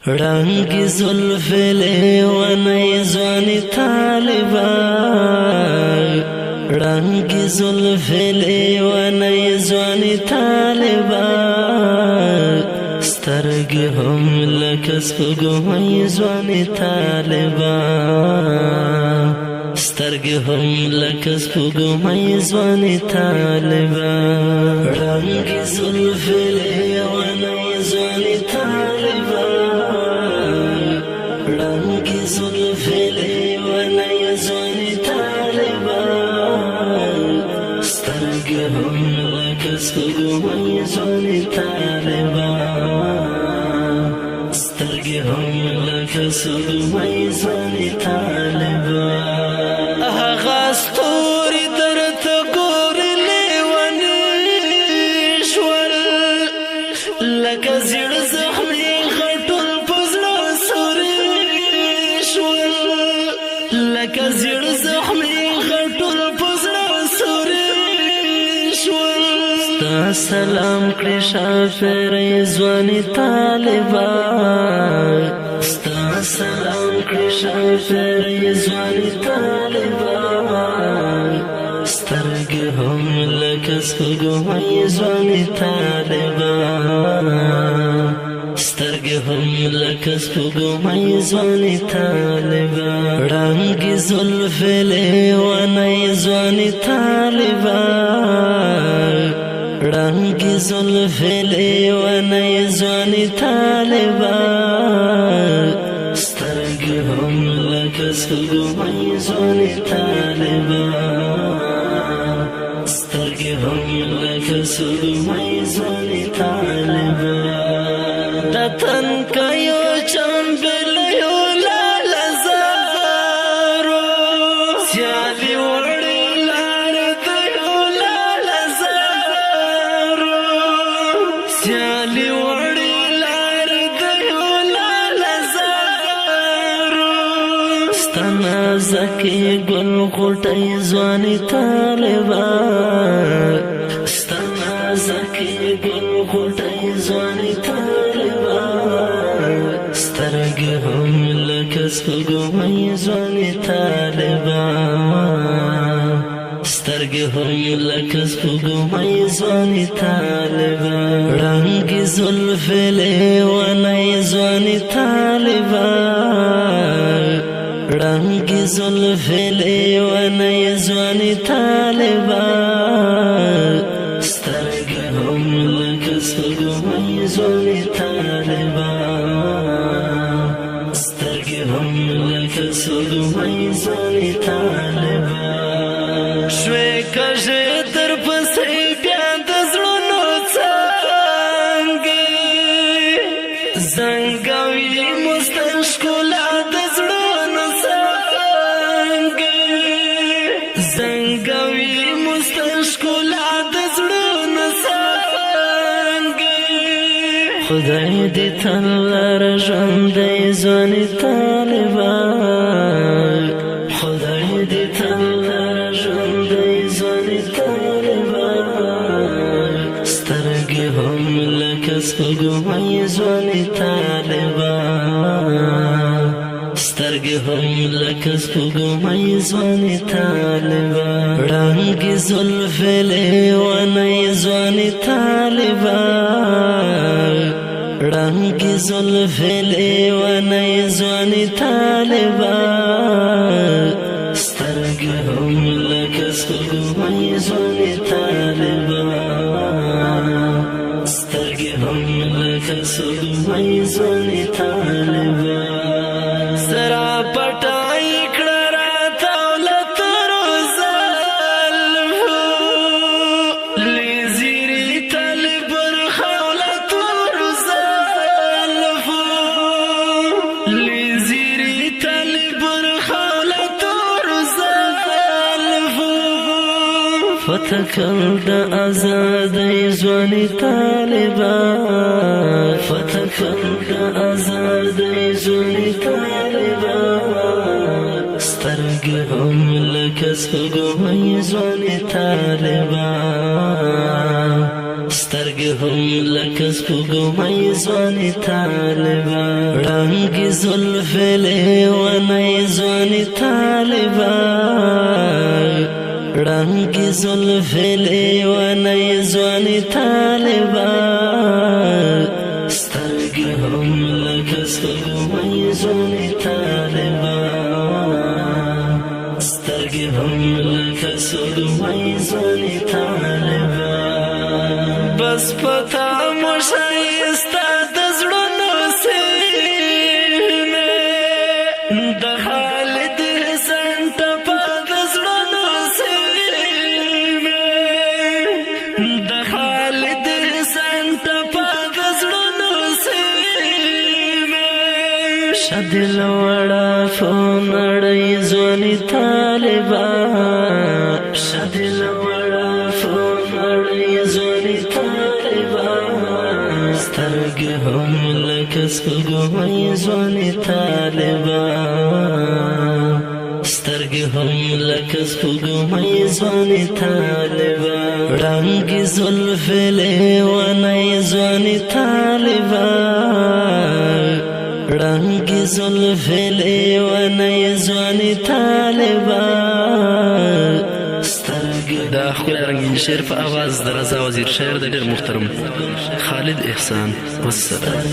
رنگ زلف لیوانی زوانی طالبان رنگ زلف لیوانی زوانی طالبان سترگی هم لکس پگوی زوانی طالبان سترگی هم لکس پگوی زوانی طالبان رنگ زلف لیوانی زوانی طالبان رنگ زلف لیوانی زوانی طالبان سترگی هم لکس پگوی زوانی طالبان سترگی هم لکس پگوی زوانی طالبان آغا ستوری درت گوری لیوانی شول لکه زیر زخمی خطول پزلا سوری شول لکه زیر زخمی خطول پزلا سوری شول ستا سلام کړی شافر زوانی طالبان ستا سلام کړی شافر زوانی طالبان سترګې هم لکه سپوږمۍ زوانی طالبان سترګې هم لکه سپوږمۍ زوانی طالبان رنګ زلف لیوانی زوانی طالبان رنگ زلف لیوانی زوانی طالبان سترګې هم لکه سپوږمۍ زوانی طالبان سترګې هم لکه سپوږمۍ زوانی طالبان د تنکیو چمبلیو لاله زارو سیالي وړې لارې دیو لاله زارو سیالي وړې لارې دیو لاله زارو ستا نازکې ګل غوټۍ ځواني طالبان ستا نازکې ګل غوټۍ ځواني طالبان سترګې هم لکه سپوږمۍ ځواني طالبان سترګې هم لکه سپوږمۍ ځواني طالبان رنګ زلف لیوانی ځواني طالبان رنگ زلف لیوانی ځواني طالبان سترګې هم لکه سپوږمۍ ځواني طالبان سترګې هم لکه سپوږمۍ ځواني طالبان شوې کږې در پسې بیا د زړونو څانګې زنګوي مستر ښکلا د زړونو څانګې زنګوي مستر ښکلا د زړونو څانګې خدای دې تل لره ژوندی ځواني طالبان خدای دې تل لره ژوندی ځواني طالبان سترګې هم لکه سپوږمۍ ځواني طالبان سترګې هم لکه سپوږمۍ ځواني طالبان رنګ زلف لیوانی ځواني طالبان رنگ زلف لیوانی ځواني طالبان سترګې هم لکه سپوږمۍ ځواني طالبان سترګې هم لکه سپوږمۍ ځواني طالبان سرا پټای کړه راته له تورو زلفو لیزیري تل پر خوله تورو زلفو لیزیري تل پر خوله تورو زلفو فتح کړ د ازادۍ ځواني طالبان فتح کړ د ازادۍ ځواني طالبان سترګې هم لکه سپوږمۍ ځواني طالبان سترګې هم لکه سپوږمۍ ځوانې طالبه ړنګې زلفې لیونۍ ځوانې طالبه ړنګې زلفې لیونۍ ځوانې طالبه سترګې هم لکه سپوږمۍ ځوانې طالبه سترګې هم لکه سپوږمۍ ځوانې طالبه بس پتا مو ښایسته د زړونو سیمې د خالد حسن ټپه د زړونو سیمې د خالد حسن ټپه د زړونو سیمې شدل وړه په نړۍ ځوانې طالبه شدل وړه په نړۍ ځوانې طالبه سترګې هم لکه سپوږمۍ ځوانې طالبه سترګې هم لکه سپوږمۍ ځوانې طالبه ړنګې زلفې لیونۍ ځوانې طالبه ړنګې زلفې لیونۍ ځوانې طالبه دا ښکلی رنګین شعر په اواز د رضا وزیر شاعر د ډېر محترم خالد احسان والسلام.